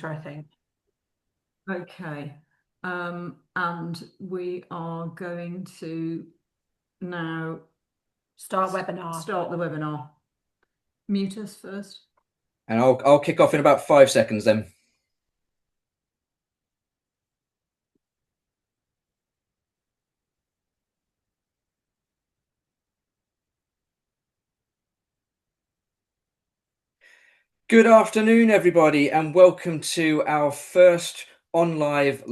I think. Okay. And we are going to now Start webinar. start the webinar. Mute us first. And I'll kick off in about 5 seconds then. Good afternoon, everybody, and welcome to our first live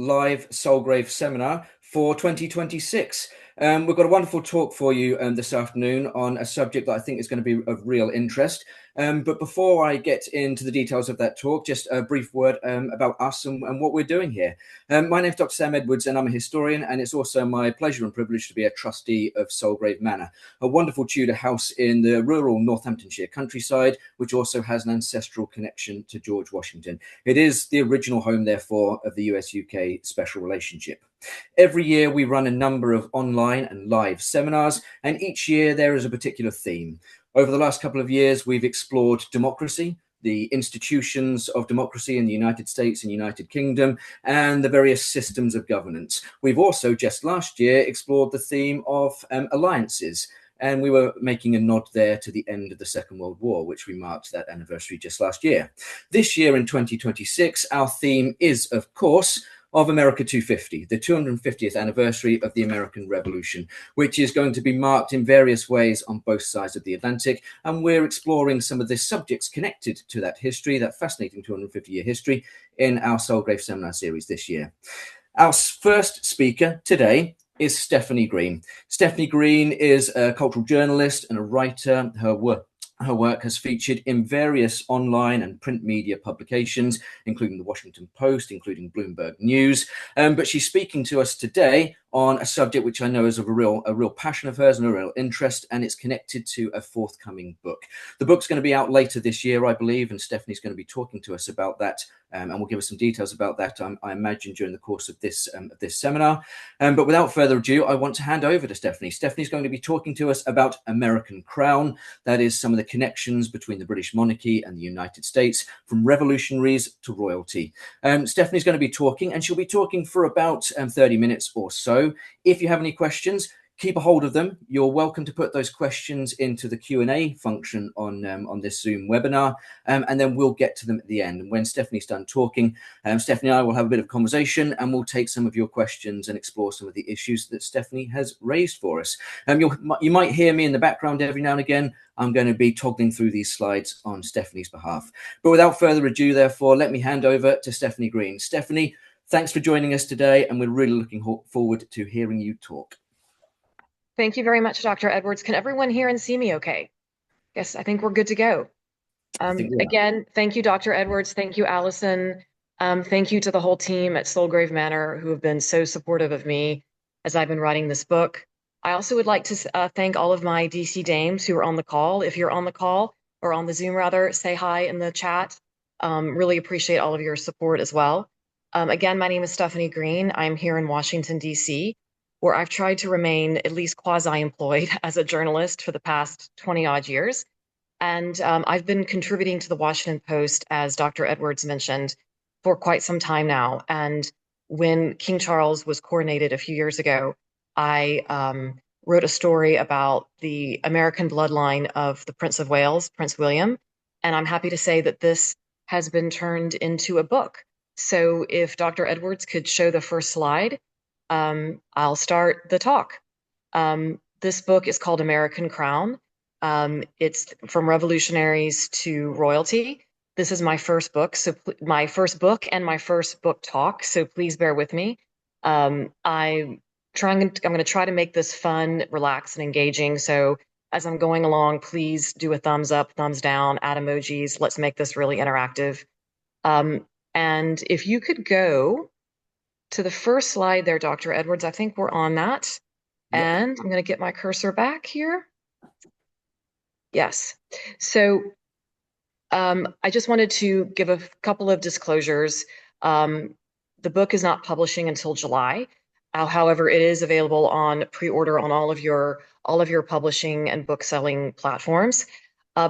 Sulgrave seminar for 2026. We've got a wonderful talk for you this afternoon on a subject that I think is going to be of real interest. But before I get into the details of that talk, just a brief word about us and what we're doing here. My name is Dr. Sam Edwards, and I'm a historian, and it's also my pleasure and privilege to be a trustee of Sulgrave Manor, a wonderful Tudor house in the rural Northamptonshire countryside, which also has an ancestral connection to George Washington. It is the original home, therefore, of the US-UK special relationship. Every year we run a number of online and live seminars, and each year there is a particular theme. Over the last couple of years, we've explored democracy, the institutions of democracy in the United States and United Kingdom, and the various systems of governance. We've also just last year explored the theme of alliances. And we were making a nod there to the end of the Second World War, which we marked that anniversary just last year. This year in 2026, our theme is, of course, of America 250, the 250th anniversary of the American Revolution, which is going to be marked in various ways on both sides of the Atlantic. And we're exploring some of the subjects connected to that history, that fascinating 250-year history, in our Sulgrave Seminar series this year. Our first speaker today is Stephanie Green. Stephanie Green is a cultural journalist and a writer. Her work has featured in various online and print media publications, including the Washington Post, including Bloomberg News. But she's speaking to us today on a subject which I know is of a real passion of hers and a real interest, and it's connected to a forthcoming book. The book's going to be out later this year, I believe, and Stephanie's going to be talking to us about that, and we'll give us some details about that, I imagine, during the course of this seminar. But without further ado, I want to hand over to Stephanie. Stephanie's going to be talking to us about American Crown. That is some of the connections between the British monarchy and the United States, from revolutionaries to royalty. Stephanie's going to be talking, and she'll be talking for about 30 minutes or so. If you have any questions, keep a hold of them. You're welcome to put those questions into the Q&A function on this Zoom webinar, and then we'll get to them at the end. And when Stephanie's done talking, Stephanie and I will have a bit of conversation, and we'll take some of your questions and explore some of the issues that Stephanie has raised for us. You might hear me in the background every now and again. I'm going to be toggling through these slides on Stephanie's behalf. But without further ado, therefore, let me hand over to Stephanie Green. Stephanie, thanks for joining us today, and we're really looking forward to hearing you talk. Thank you very much, Dr. Edwards. Can everyone hear and see me okay? Yes, I think we're good to go. Again, thank you, Dr. Edwards. Thank you, Allison. Thank you to the whole team at Sulgrave Manor who have been so supportive of me as I've been writing this book. I also would like to thank all of my DC dames who are on the call. If you're on the call, or on the Zoom rather, say hi in the chat. Really appreciate all of your support as well. Again, my name is Stephanie Green. I'm here in Washington, DC, where I've tried to remain at least quasi-employed as a journalist for the past 20-odd years. And I've been contributing to the Washington Post, as Dr. Edwards mentioned, for quite some time now. And when King Charles was coronated a few years ago, I wrote a story about the American bloodline of the Prince of Wales, Prince William. And I'm happy to say that this has been turned into a book. So if Dr. Edwards could show the first slide, I'll start the talk. This book is called American Crown. It's from revolutionaries to royalty. This is my first book, my first book and my first book talk, so please bear with me. I'm going to try to make this fun, relaxed, and engaging. So as I'm going along, please do a thumbs up, thumbs down, add emojis. Let's make this really interactive. And if you could go to the first slide there, Dr. Edwards, I think we're on that. Yep. And I'm going to get my cursor back here. Yes. So I just wanted to give a couple of disclosures. The book is not publishing until July. However, it is available on pre-order on all of your publishing and book selling platforms.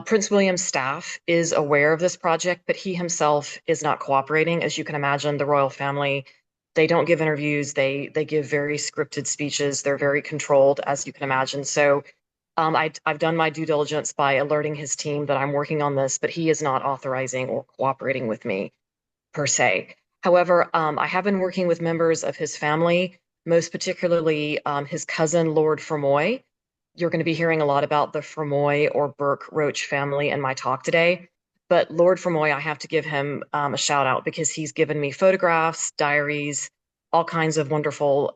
Prince William's staff is aware of this project, but he himself is not cooperating. As you can imagine, the royal family, they don't give interviews. They give very scripted speeches. They're very controlled, as you can imagine. So I've done my due diligence by alerting his team that I'm working on this, but he is not authorizing or cooperating with me per se. However, I have been working with members of his family, most particularly his cousin, Lord Fermoy. You're going to be hearing a lot about the Fermoy or Burke Roach family in my talk today. But Lord Fermoy, I have to give him a shout out because he's given me photographs, diaries, all kinds of wonderful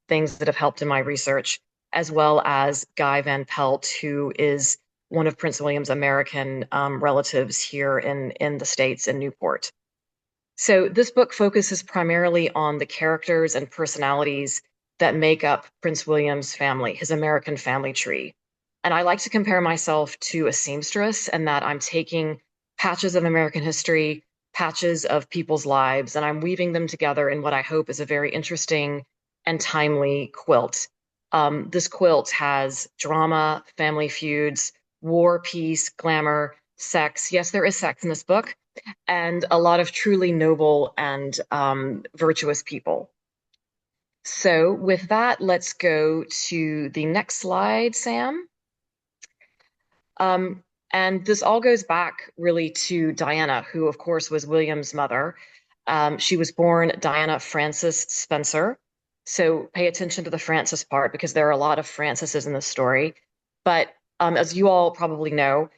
things that have helped in my research, as well as Guy Van Pelt, who is one of Prince William's American relatives here in the States in Newport. So this book focuses primarily on the characters and personalities that make up Prince William's family, his American family tree. And I like to compare myself to a seamstress in that I'm taking patches of American history, patches of people's lives, and I'm weaving them together in what I hope is a very interesting and timely quilt. This quilt has drama, family feuds, war, peace, glamour, sex. Yes, there is sex in this book, and a lot of truly noble and virtuous people. So with that, let's go to the next slide, Sam. And this all goes back really to Diana, who of course was William's mother. She was born Diana Frances Spencer. So pay attention to the Frances part because there are a lot of Franceses in this story. But as you all probably know,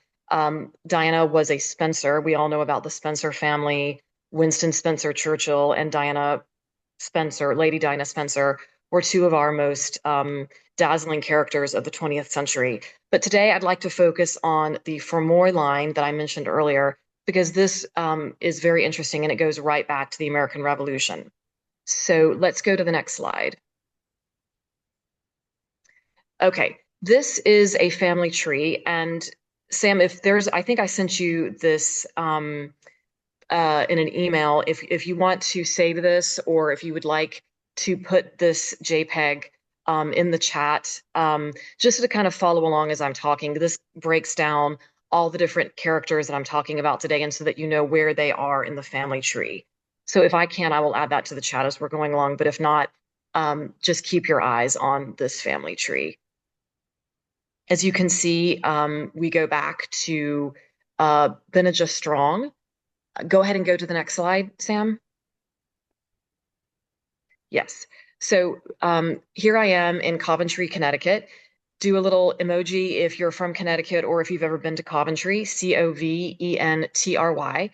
Diana was a Spencer. We all know about the Spencer family. Winston Spencer Churchill and Diana Spencer, Lady Diana Spencer, were two of our most dazzling characters of the 20th century. But today I'd like to focus on the Fermoy line that I mentioned earlier, because this is very interesting and it goes right back to the American Revolution. So let's go to the next slide. Okay, this is a family tree. And Sam, I think I sent you this in an email. If you want to save this, or if you would like to put this JPEG in the chat, just to kind of follow along as I'm talking. This breaks down all the different characters that I'm talking about today, and so that you know where they are in the family tree. So if I can, I will add that to the chat as we're going along. But if not, just keep your eyes on this family tree. As you can see, we go back to Benijah Strong. Go ahead and go to the next slide, Sam. Yes. So here I am in Coventry, Connecticut. Do a little emoji if you're from Connecticut or if you've ever been to Coventry, Coventry.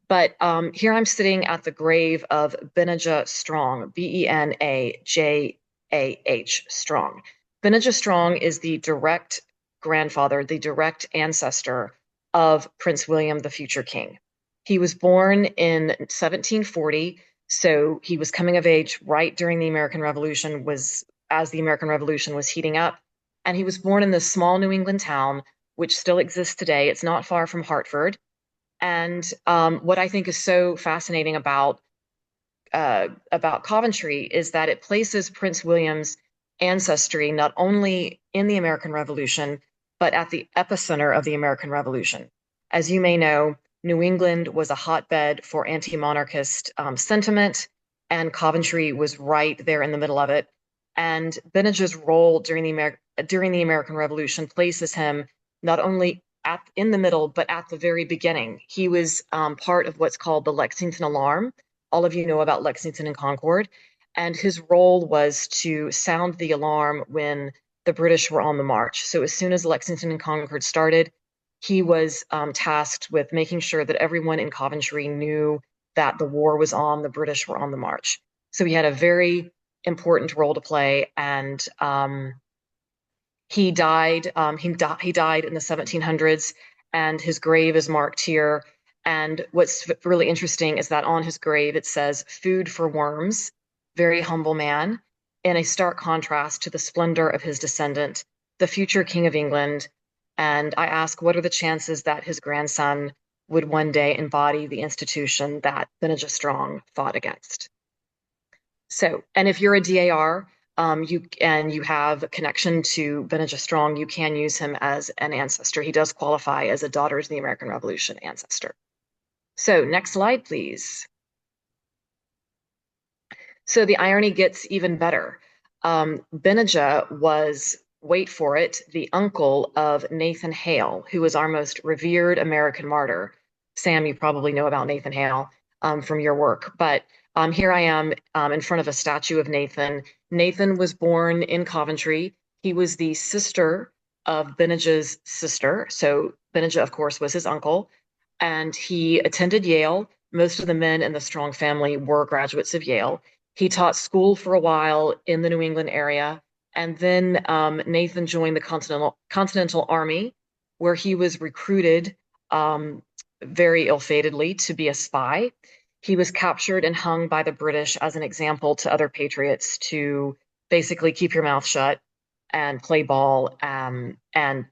But here I'm sitting at the grave of Benijah Strong, Benajah Strong. Benijah Strong is the direct grandfather, the direct ancestor of Prince William, the future king. He was born in 1740, so he was coming of age right during the American Revolution, as the American Revolution was heating up. And he was born in this small New England town, which still exists today. It's not far from Hartford. And what I think is so fascinating about Coventry is that it places Prince William's ancestry not only in the American Revolution, but at the epicenter of the American Revolution. As you may know, New England was a hotbed for anti-monarchist sentiment, and Coventry was right there in the middle of it. And Benijah's role during the American Revolution places him not only in the middle, but at the very beginning. He was part of what's called the Lexington Alarm. All of you know about Lexington and Concord. And his role was to sound the alarm when the British were on the march. So as soon as Lexington and Concord started, he was tasked with making sure that everyone in Coventry knew that the war was on, the British were on the march. So he had a very important role to play, and he died in the 1700s, and his grave is marked here. And what's really interesting is that on his grave it says "Food for Worms," very humble man, in a stark contrast to the splendor of his descendant, the future King of England. And I ask, what are the chances that his grandson would one day embody the institution that Benijah Strong fought against? So, and if you're a DAR, you have a connection to Benedict Strong, you can use him as an ancestor. He does qualify as a Daughters of the American Revolution ancestor. So next slide, please. So the irony gets even better. Benijah was, wait for it, the uncle of Nathan Hale, who was our most revered American martyr. Sam, you probably know about Nathan Hale from your work, but here I am in front of a statue of Nathan. Nathan was born in Coventry. He was the sister of Benijah's sister. So Benijah, of course, was his uncle, and he attended Yale. Most of the men in the Strong family were graduates of Yale. He taught school for a while in the New England area, and then Nathan joined the Continental Army, where he was recruited very ill-fatedly to be a spy. He was captured and hung by the British as an example to other patriots to basically keep your mouth shut and play ball and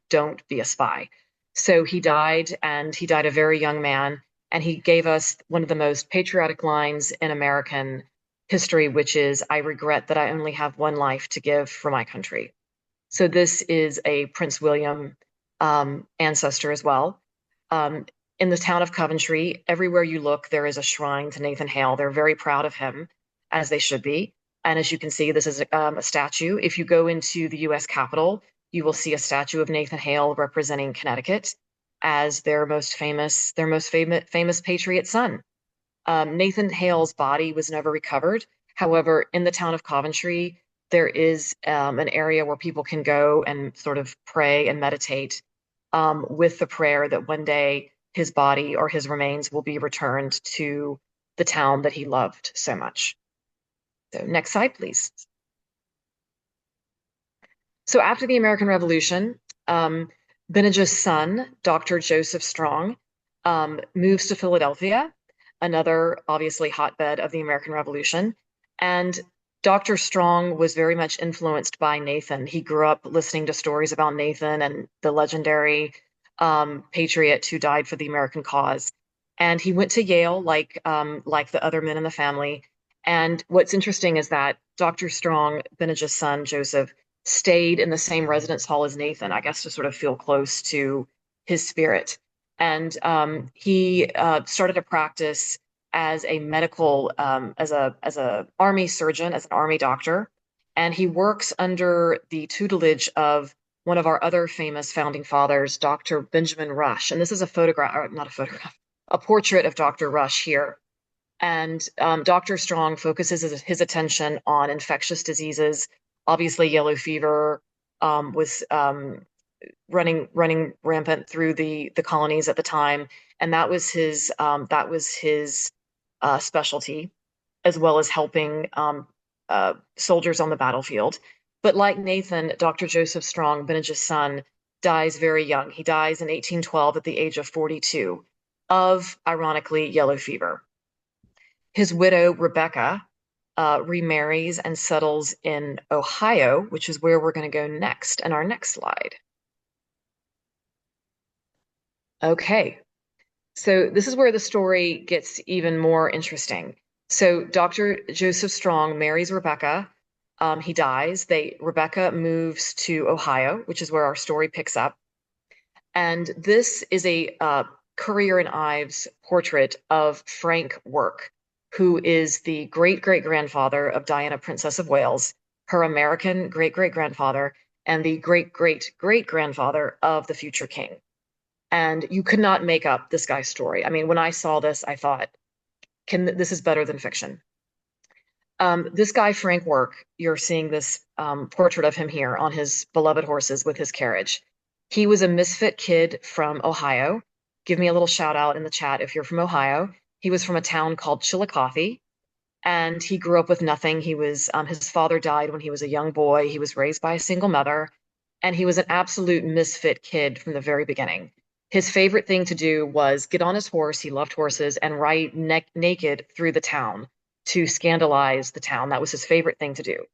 don't be a spy. So he died, and he died a very young man, and he gave us one of the most patriotic lines in American history, which is, "I regret that I only have one life to give for my country." So this is a Prince William ancestor as well. In the town of Coventry, everywhere you look, there is a shrine to Nathan Hale. They're very proud of him, as they should be. And as you can see, this is a statue. If you go into the US Capitol, you will see a statue of Nathan Hale representing Connecticut as their most famous patriot son. Nathan Hale's body was never recovered. However, in the town of Coventry, there is an area where people can go and sort of pray and meditate with the prayer that one day his body or his remains will be returned to the town that he loved so much. So next slide, please. So after the American Revolution, Benijah's son, Dr. Joseph Strong, moves to Philadelphia, another obviously hotbed of the American Revolution. And Dr. Strong was very much influenced by Nathan. He grew up listening to stories about Nathan and the legendary patriot who died for the American cause. And he went to Yale like the other men in the family. And what's interesting is that Dr. Strong, Benijah's son, Joseph, stayed in the same residence hall as Nathan, I guess to sort of feel close to his spirit. And he started a practice as a medical, as a army surgeon, as an army doctor, and he works under the tutelage of one of our other famous founding fathers, Dr. Benjamin Rush. And this is a photograph, or not a photograph, a portrait of Dr. Rush here. And Dr. Strong focuses his attention on infectious diseases. Obviously, yellow fever was running rampant through the colonies at the time, and that was his specialty, as well as helping soldiers on the battlefield. But like Nathan, Dr. Joseph Strong, Benijah's son, dies very young. He dies in 1812 at the age of 42 of, ironically, yellow fever. His widow, Rebecca, remarries and settles in Ohio, which is where we're going to go next in our next slide. Okay, so this is where the story gets even more interesting. So Dr. Joseph Strong marries Rebecca. He dies. Rebecca moves to Ohio, which is where our story picks up. And this is a Currier and Ives portrait of Frank Work, who is the great-great-grandfather of Diana, Princess of Wales, her American great-great-grandfather, and the great-great-great-grandfather of the future king. And you could not make up this guy's story. I mean, when I saw this, I thought, this is better than fiction. This guy, Frank Work, you're seeing this portrait of him here on his beloved horses with his carriage. He was a misfit kid from Ohio. Give me a little shout out in the chat if you're from Ohio. He was from a town called Chillicothe, and he grew up with nothing. He was his father died when he was a young boy. He was raised by a single mother, and he was an absolute misfit kid from the very beginning. His favorite thing to do was get on his horse. He loved horses, and ride naked through the town to scandalize the town. That was his favorite thing to do.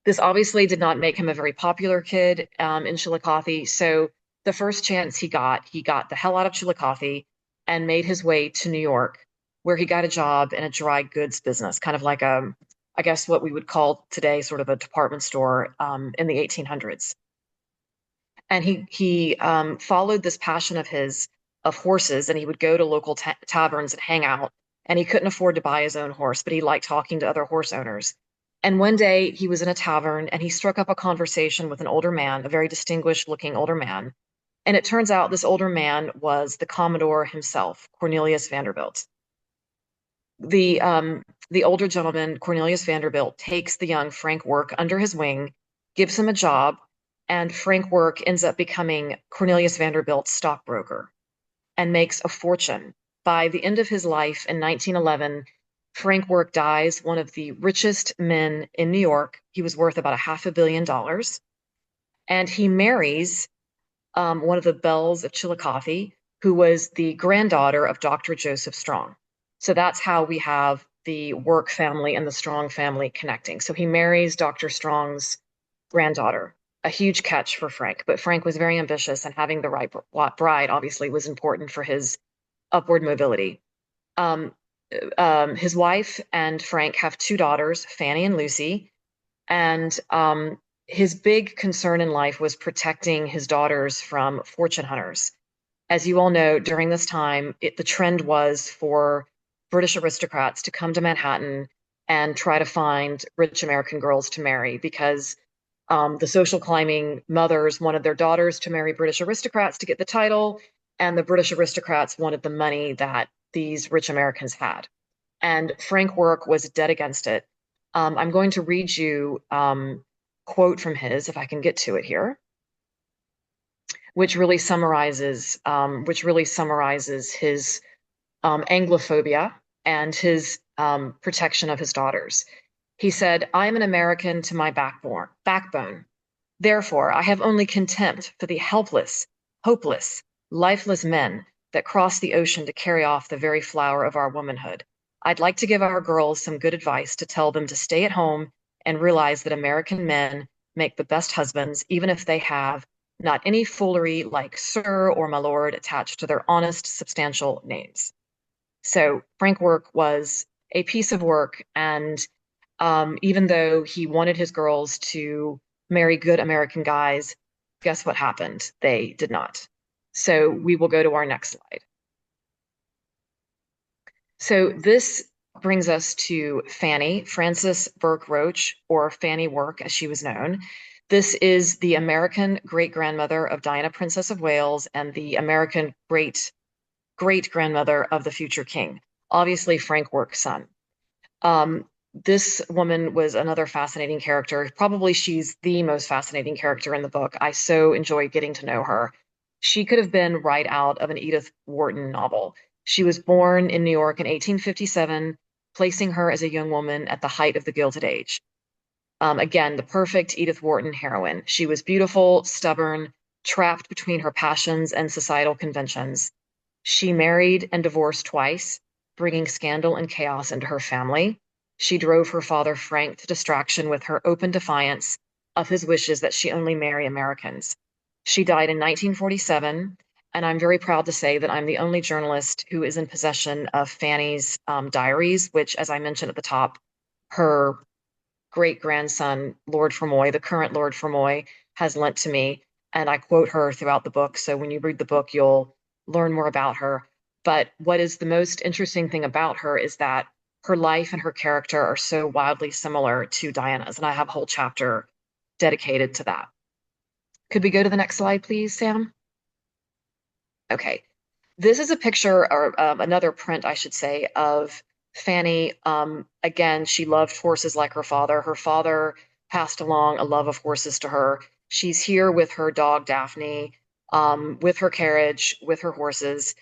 This obviously did not make him a very popular kid in Chillicothe. So the first chance he got the hell out of Chillicothe and made his way to New York, where he got a job in a dry goods business, kind of like a I guess what we would call today sort of a department store in the 1800s. And he followed this passion of his of horses, and he would go to local taverns and hang out. And he couldn't afford to buy his own horse, but he liked talking to other horse owners. And one day he was in a tavern and he struck up a conversation with an older man, a very distinguished looking older man. And it turns out this older man was the Commodore himself, Cornelius Vanderbilt. The older gentleman, Cornelius Vanderbilt, takes the young Frank Work under his wing, gives him a job, and Frank Work ends up becoming Cornelius Vanderbilt's stockbroker and makes a fortune. By the end of his life in 1911, Frank Work dies, one of the richest men in New York. He was worth about $500 million. And he marries one of the belles of Chillicothe, who was the granddaughter of Dr. Joseph Strong. So that's how we have the Work family and the Strong family connecting. So he marries Dr. Strong's granddaughter, a huge catch for Frank. But Frank was very ambitious, and having the right bride obviously was important for his upward mobility. His wife and Frank have two daughters, Fanny and Lucy, and his big concern in life was protecting his daughters from fortune hunters. As you all know, during this time, the trend was for British aristocrats to come to Manhattan and try to find rich American girls to marry, because the social climbing mothers wanted their daughters to marry British aristocrats to get the title, and the British aristocrats wanted the money that these rich Americans had. And Frank Work was dead against it. I'm going to read you quote from his, if I can get to it here, which really summarizes his Anglophobia and his protection of his daughters. He said, "I am an American to my backbone. Therefore, I have only contempt for the helpless, hopeless, lifeless men that cross the ocean to carry off the very flower of our womanhood. I'd like to give our girls some good advice to tell them to stay at home and realize that American men make the best husbands, even if they have not any foolery like sir or my lord attached to their honest, substantial names." So Frank Work was a piece of work, and even though he wanted his girls to marry good American guys, guess what happened? They did not. So we will go to our next slide. So this brings us to Fanny, Frances Burke Roach, or Fanny Work as she was known. This is the American great-grandmother of Diana, Princess of Wales, and the American great-grandmother of the future king. Obviously, Frank Work's son. This woman was another fascinating character. Probably she's the most fascinating character in the book. I so enjoy getting to know her. She could have been right out of an Edith Wharton novel. She was born in New York in 1857, placing her as a young woman at the height of the Gilded Age. Again, the perfect Edith Wharton heroine. She was beautiful, stubborn, trapped between her passions and societal conventions. She married and divorced twice, bringing scandal and chaos into her family. She drove her father Frank to distraction with her open defiance of his wishes that she only marry Americans. She died in 1947, and I'm very proud to say that I'm the only journalist who is in possession of Fanny's diaries, which, as I mentioned at the top, her great-grandson, Lord Fermoy, the current Lord Fermoy, has lent to me, and I quote her throughout the book. So when you read the book, you'll learn more about her. But what is the most interesting thing about her is that her life and her character are so wildly similar to Diana's, and I have a whole chapter dedicated to that. Could we go to the next slide, please, Sam? Okay. This is a picture, or another print, I should say, of Fanny. Again, she loved horses like her father. Her father passed along a love of horses to her. She's here with her dog, Daphne, with her carriage, with her horses.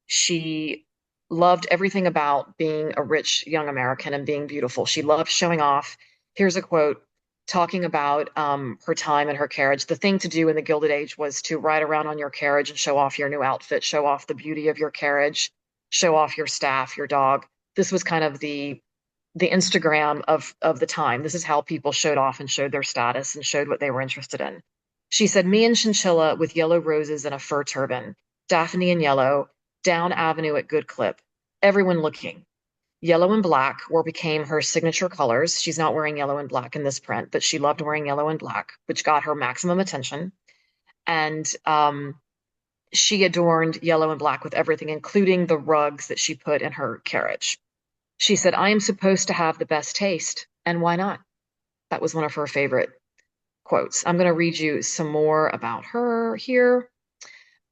She loved everything about being a rich young American and being beautiful. She loved showing off. Here's a quote talking about her time in her carriage. The thing to do in the Gilded Age was to ride around on your carriage and show off your new outfit, show off the beauty of your carriage, show off your staff, your dog. This was kind of the Instagram of the time. This is how people showed off and showed their status and showed what they were interested in. She said, "Me and Chinchilla with yellow roses and a fur turban, Daphne in yellow, down avenue at good clip, everyone looking. Yellow and black became her signature colors. She's not wearing yellow and black in this print, but she loved wearing yellow and black, which got her maximum attention. And she adorned yellow and black with everything, including the rugs that she put in her carriage. She said, "I am supposed to have the best taste, and why not?" That was one of her favorite quotes. I'm going to read you some more about her here.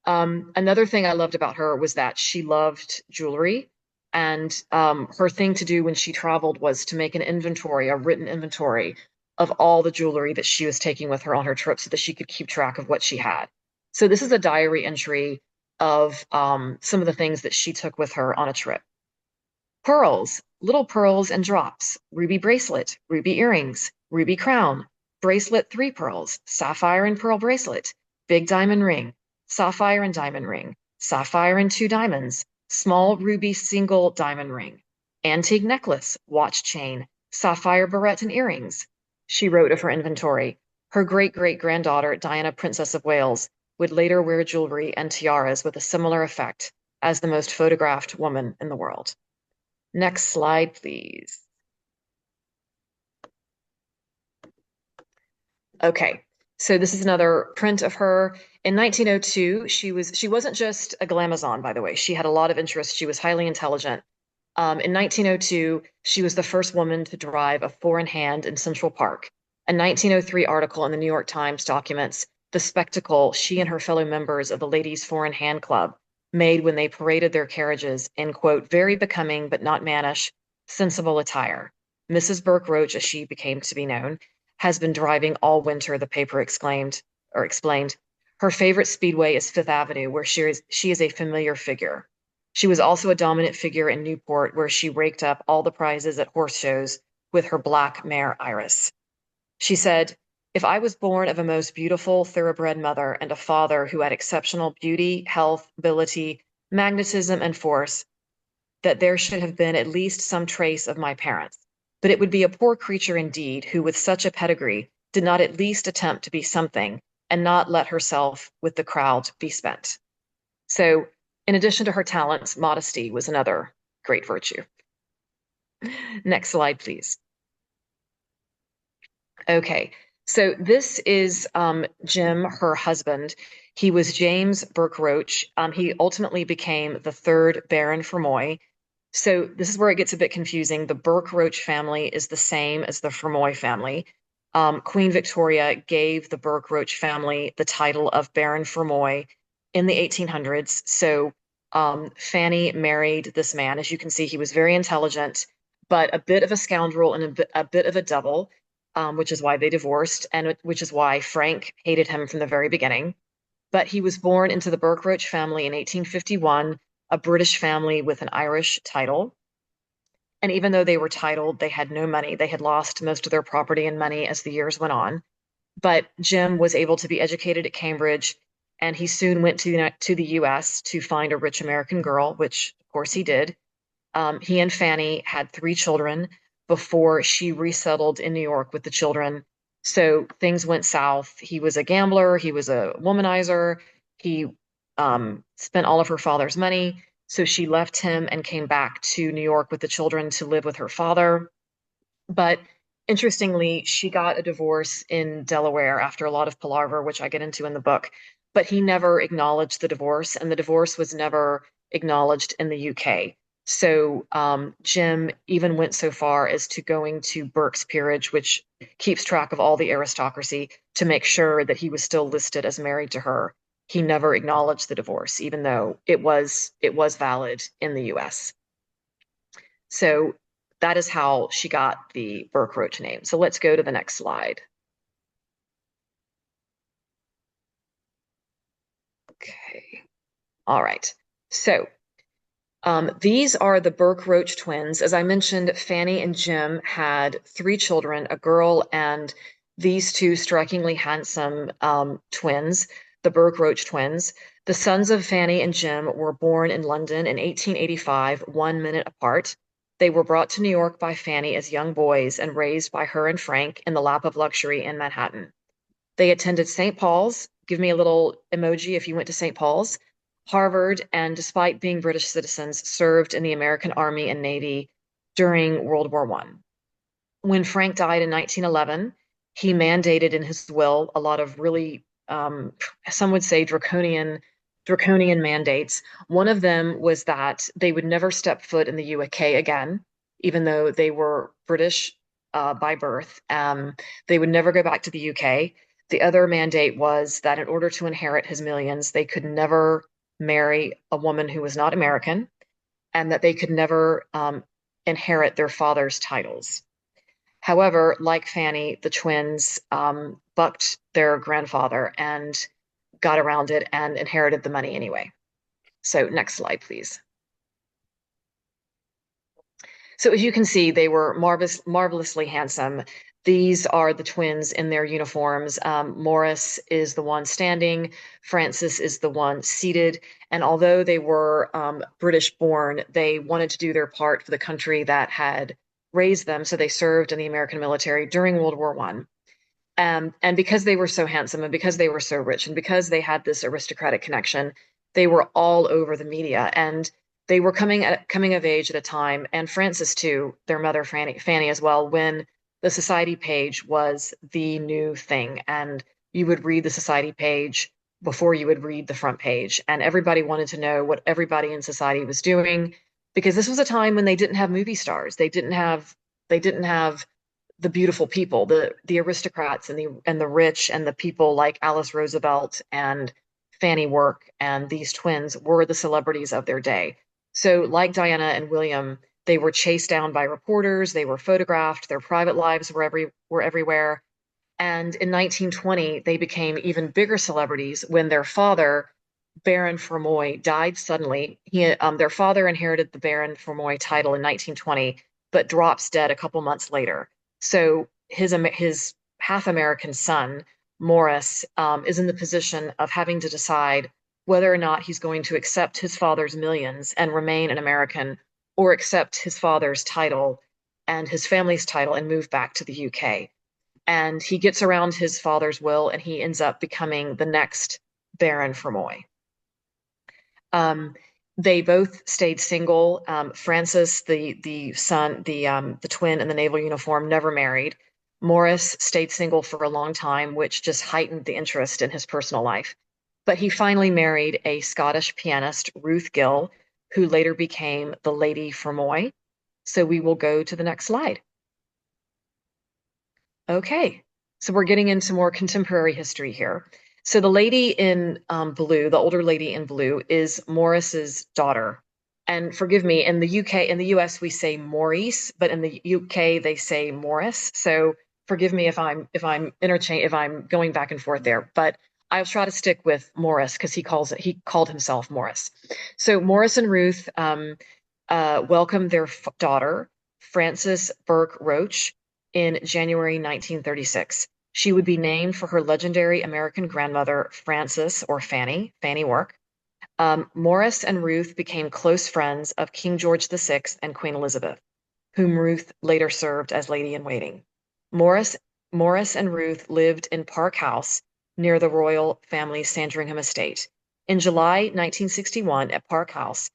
Another thing I loved about her was that she loved jewelry. And her thing to do when she traveled was to make an inventory, a written inventory of all the jewelry that she was taking with her on her trip so that she could keep track of what she had. So this is a diary entry of some of the things that she took with her on a trip. Pearls, little pearls and drops, ruby bracelet, ruby earrings, ruby crown, bracelet 3 pearls, sapphire and pearl bracelet, big diamond ring, sapphire and diamond ring, sapphire and 2 diamonds, small ruby single diamond ring, antique necklace, watch chain, sapphire barrette and earrings. She wrote of her inventory. Her great-great-granddaughter, Diana, Princess of Wales, would later wear jewelry and tiaras with a similar effect as the most photographed woman in the world. Next slide, please. Okay, so this is another print of her. In 1902, she wasn't just a glamazon, by the way. She had a lot of interests. She was highly intelligent. In 1902, she was the first woman to drive a 4-in-hand in Central Park. A 1903 article in the New York Times documents the spectacle she and her fellow members of the Ladies' 4-in-Hand Club made when they paraded their carriages in, quote, very becoming but not mannish, sensible attire. Mrs. Burke Roach, as she became to be known, has been driving all winter, the paper explained. Her favorite speedway is Fifth Avenue, where she is a familiar figure. She was also a dominant figure in Newport, where she raked up all the prizes at horse shows with her black mare Iris. She said, "If I was born of a most beautiful thoroughbred mother and a father who had exceptional beauty, health, ability, magnetism, and force, that there should have been at least some trace of my parents. But it would be a poor creature indeed who, with such a pedigree, did not at least attempt to be something and not let herself with the crowd be spent." So, in addition to her talents, modesty was another great virtue. Next slide, please. Okay, so this is Jim, her husband. He was James Burke Roach. He ultimately became the 3rd Baron Fermoy. So this is where it gets a bit confusing. The Burke Roach family is the same as the Fermoy family. Queen Victoria gave the Burke Roach family the title of Baron Fermoy in the 1800s. So Fanny married this man. As you can see, he was very intelligent, but a bit of a scoundrel and a bit of a devil, which is why they divorced, and which is why Frank hated him from the very beginning. But he was born into the Burke Roach family in 1851, a British family with an Irish title. And even though they were titled, they had no money. They had lost most of their property and money as the years went on. But Jim was able to be educated at Cambridge, and he soon went to the US to find a rich American girl, which of course he did. He and Fanny had 3 children before she resettled in New York with the children. So things went south. He was a gambler. He was a womanizer. He spent all of her father's money. So she left him and came back to New York with the children to live with her father. But interestingly, she got a divorce in Delaware after a lot of palaver, which I get into in the book. But he never acknowledged the divorce, and the divorce was never acknowledged in the UK. So Jim even went so far as to going to Burke's Peerage, which keeps track of all the aristocracy, to make sure that he was still listed as married to her. He never acknowledged the divorce, even though it was valid in the US. So that is how she got the Burke Roach name. So let's go to the next slide. Okay. All right. So these are the Burke Roach twins. As I mentioned, Fanny and Jim had 3 children, a girl and these 2 strikingly handsome twins, the Burke Roach twins. The sons of Fanny and Jim were born in London in 1885, 1 minute apart. They were brought to New York by Fanny as young boys and raised by her and Frank in the lap of luxury in Manhattan. They attended St. Paul's. Give me a little emoji if you went to St. Paul's. Harvard, and despite being British citizens, served in the American Army and Navy during World War I. When Frank died in 1911, he mandated in his will a lot of really, some would say draconian mandates. One of them was that they would never step foot in the UK again, even though they were British by birth. They would never go back to the UK. The other mandate was that in order to inherit his millions, they could never marry a woman who was not American, and that they could never inherit their father's titles. However, like Fanny, the twins bucked their grandfather and got around it and inherited the money anyway. So next slide, please. So as you can see, they were marvelously handsome. These are the twins in their uniforms. Morris is the one standing, Francis is the one seated. And although they were British born, they wanted to do their part for the country that had raised them. So they served in the American military during World War I. And because they were so handsome and because they were so rich and because they had this aristocratic connection, they were all over the media. And they were coming of age at a time, and Frances too, their mother Fanny as well, when the society page was the new thing. And you would read the society page before you would read the front page. And everybody wanted to know what everybody in society was doing, because this was a time when they didn't have movie stars. They didn't have the beautiful people, the aristocrats and the rich, and the people like Alice Roosevelt and Fanny Work and these twins were the celebrities of their day. So like Diana and William, they were chased down by reporters, they were photographed, their private lives were everywhere. And in 1920, they became even bigger celebrities when their father, Baron Fermoy, died suddenly. Their father inherited the Baron Fermoy title in 1920, but drops dead a couple months later. So his half American son, Morris, is in the position of having to decide whether or not he's going to accept his father's millions and remain an American, or accept his father's title and his family's title and move back to the UK. And he gets around his father's will, and he ends up becoming the next Baron Fermoy. They both stayed single. Francis, the son, the twin in the naval uniform, never married. Morris stayed single for a long time, which just heightened the interest in his personal life. But he finally married a Scottish pianist, Ruth Gill, who later became the Lady Fermoy. So we will go to the next slide. Okay, so we're getting into more contemporary history here. So the lady in blue, the older lady in blue, is Morris's daughter. And forgive me, in the UK, in the US, we say Maurice, but in the UK, they say Morris. So forgive me if I'm going back and forth there. But I'll try to stick with Morris because he called himself Morris. So Morris and Ruth welcomed their daughter, Frances Burke Roach, in January 1936. She would be named for her legendary American grandmother, Frances, or Fanny Work. Morris and Ruth became close friends of King George VI and Queen Elizabeth, whom Ruth later served as lady-in-waiting. Morris and Ruth lived in Park House near the royal family's Sandringham estate. In July 1961, at Park House,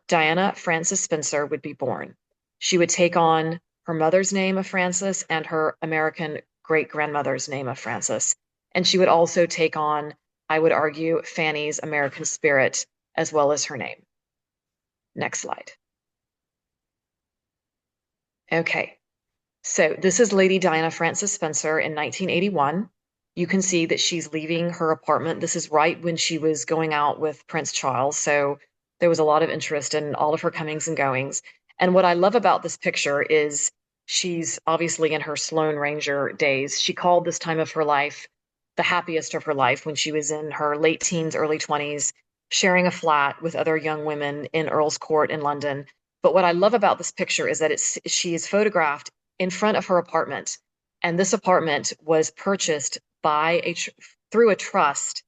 Diana Frances Spencer would be born. She would take on her mother's name of Frances and her American great-grandmother's name of Frances. And she would also take on, I would argue, Fanny's American spirit as well as her name. Next slide. Okay, so this is Lady Diana Frances Spencer in 1981. You can see that she's leaving her apartment. This is right when she was going out with Prince Charles, so there was a lot of interest in all of her comings and goings. And what I love about this picture is she's obviously in her Sloane Ranger days. She called this time of her life the happiest of her life when she was in her late teens, early 20s, sharing a flat with other young women in Earl's Court in London. But what I love about this picture is that she is photographed in front of her apartment. And this apartment was purchased through a trust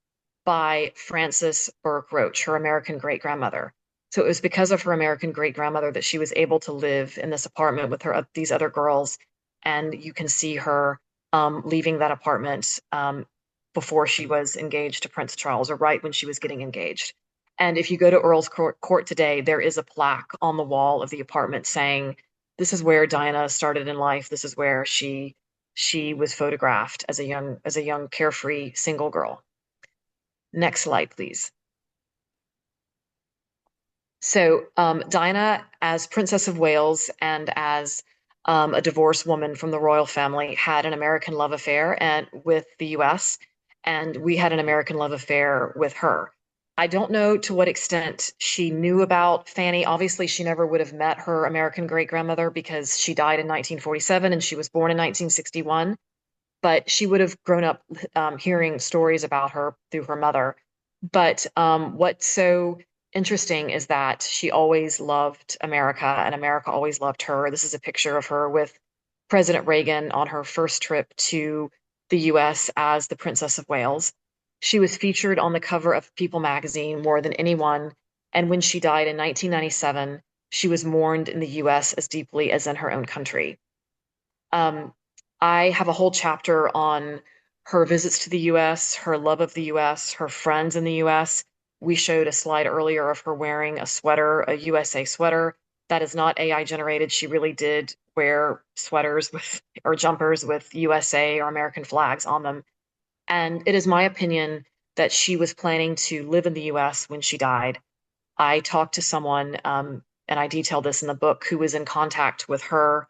by Frances Burke Roach, her American great-grandmother. So it was because of her American great-grandmother that she was able to live in this apartment with these other girls. And you can see her leaving that apartment before she was engaged to Prince Charles, or right when she was getting engaged. And if you go to Earl's Court today, there is a plaque on the wall of the apartment saying This is where Diana started in life. This is where she was photographed as a young carefree single girl. Next slide, please. So Diana, as Princess of Wales and as a divorced woman from the royal family, had an American love affair with the US, and we had an American love affair with her. I don't know to what extent she knew about Fanny. Obviously, she never would have met her American great-grandmother because she died in 1947 and she was born in 1961. But she would have grown up hearing stories about her through her mother. But what's so interesting is that she always loved America and America always loved her. This is a picture of her with President Reagan on her first trip to the US as the Princess of Wales. She was featured on the cover of People magazine more than anyone. And when she died in 1997, she was mourned in the US as deeply as in her own country. I have a whole chapter on her visits to the US, her love of the US, her friends in the US. We showed a slide earlier of her wearing a sweater, a USA sweater. That is not AI generated. She really did wear sweaters or jumpers with USA or American flags on them. And it is my opinion that she was planning to live in the US when she died. I talked to someone, and I detailed this in the book, who was in contact with her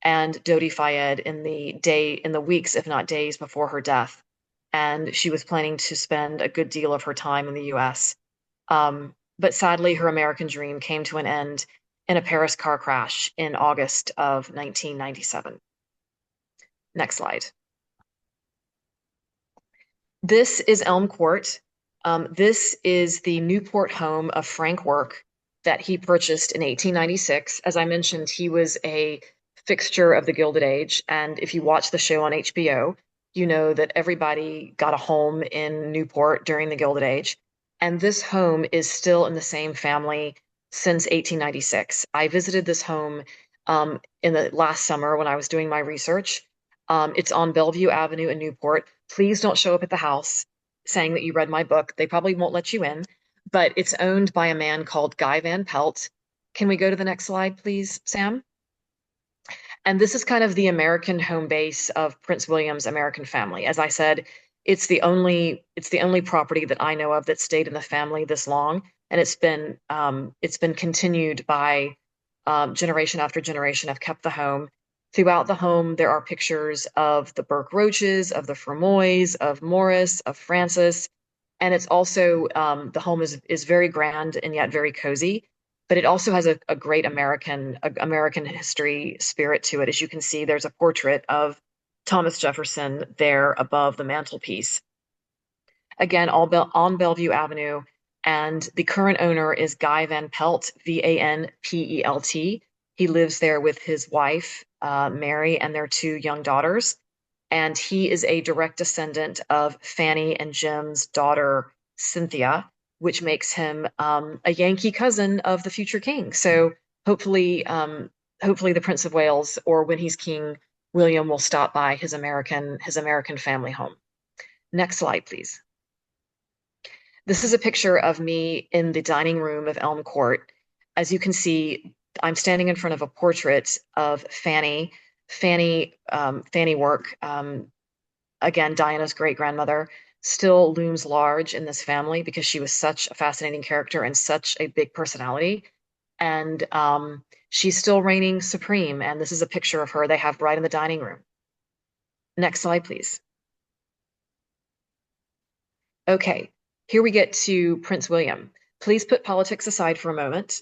and Dodi Fayed in the weeks, if not days, before her death. And she was planning to spend a good deal of her time in the US. But sadly, her American dream came to an end in a Paris car crash in August of 1997. Next slide. This is Elm Court. This is the Newport home of Frank Work that he purchased in 1896. As I mentioned, he was a fixture of the Gilded Age. And if you watch the show on HBO, you know that everybody got a home in Newport during the Gilded Age. And this home is still in the same family since 1896. I visited this home in the last summer when I was doing my research. It's on Bellevue Avenue in Newport. Please don't show up at the house saying that you read my book. They probably won't let you in, but it's owned by a man called Guy Van Pelt. Can we go to the next slide, please, Sam? And this is kind of the American home base of Prince William's American family. As I said, it's the only property that I know of that stayed in the family this long, and it's been continued by generation after generation have kept the home. Throughout the home, there are pictures of the Burke Roaches, of the Fermoys, of Morris, of Francis, and it's also the home is very grand and yet very cozy. But it also has a great American history spirit to it. As you can see, there's a portrait of Thomas Jefferson there above the mantelpiece. Again, on Bellevue Avenue, and the current owner is Guy Van Pelt, Vanpelt. He lives there with his wife, Mary, and their two young daughters. And he is a direct descendant of Fanny and Jim's daughter, Cynthia, which makes him a Yankee cousin of the future king. So hopefully the Prince of Wales, or when he's king, William will stop by his American family home. Next slide, please. This is a picture of me in the dining room of Elm Court. As you can see, I'm standing in front of a portrait of Fanny Work, again, Diana's great-grandmother, still looms large in this family because she was such a fascinating character and such a big personality. And she's still reigning supreme. And this is a picture of her they have right in the dining room. Next slide, please. Okay, here we get to Prince William. Please put politics aside for a moment.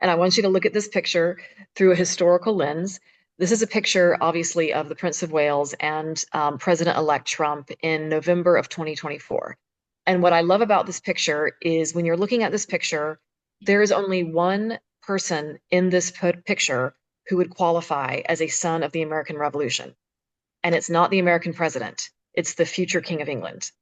And I want you to look at this picture through a historical lens. This is a picture, obviously, of the Prince of Wales and President-elect Trump in November of 2024. And what I love about this picture is when you're looking at this picture, there is only one person in this picture who would qualify as a son of the American Revolution. And it's not the American president. It's the future King of England,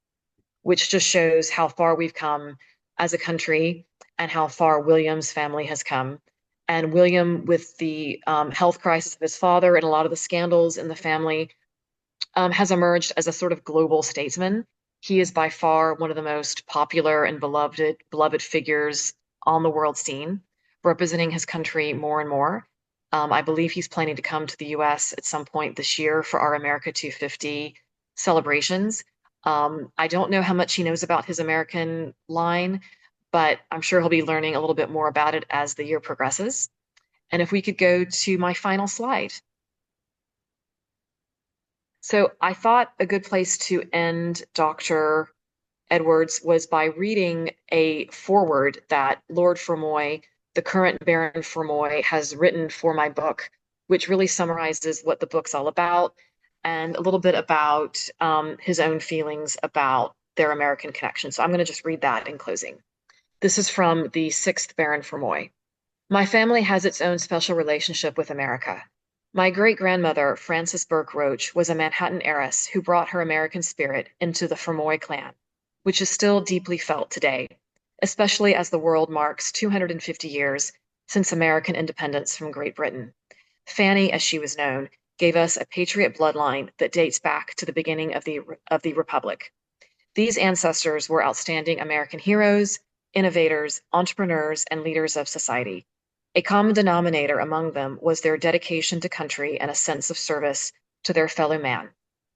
which just shows how far we've come as a country and how far William's family has come. And William, with the health crisis of his father and a lot of the scandals in the family, has emerged as a sort of global statesman. He is by far one of the most popular and beloved figures on the world scene, representing his country more and more. I believe he's planning to come to the US at some point this year for our America 250 celebrations. I don't know how much he knows about his American line, but I'm sure he'll be learning a little bit more about it as the year progresses. And if we could go to my final slide. So I thought a good place to end Dr. Edwards was by reading a foreword that Lord Fermoy, the current Baron Fermoy, has written for my book, which really summarizes what the book's all about and a little bit about his own feelings about their American connection. So I'm going to just read that in closing. This is from the 6th Baron Fermoy. My family has its own special relationship with America. My great-grandmother, Frances Burke Roach, was a Manhattan heiress who brought her American spirit into the Fermoy clan, which is still deeply felt today, especially as the world marks 250 years since American independence from Great Britain. Fanny, as she was known, gave us a patriot bloodline that dates back to the beginning of the Republic. These ancestors were outstanding American heroes, innovators, entrepreneurs, and leaders of society. A common denominator among them was their dedication to country and a sense of service to their fellow man,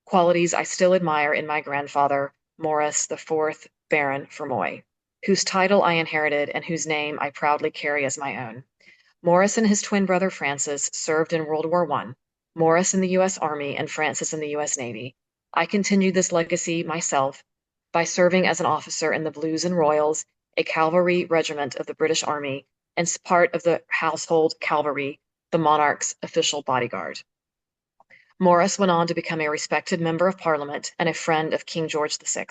qualities I still admire in my grandfather, Maurice the 4th Baron Fermoy, whose title I inherited and whose name I proudly carry as my own. Maurice and his twin brother Francis served in World War I, Maurice in the U.S. Army and Francis in the U.S. Navy. I continued this legacy myself by serving as an officer in the Blues and Royals, a cavalry regiment of the British Army, and part of the Household Cavalry, the monarch's official bodyguard. Maurice went on to become a respected member of Parliament and a friend of King George VI.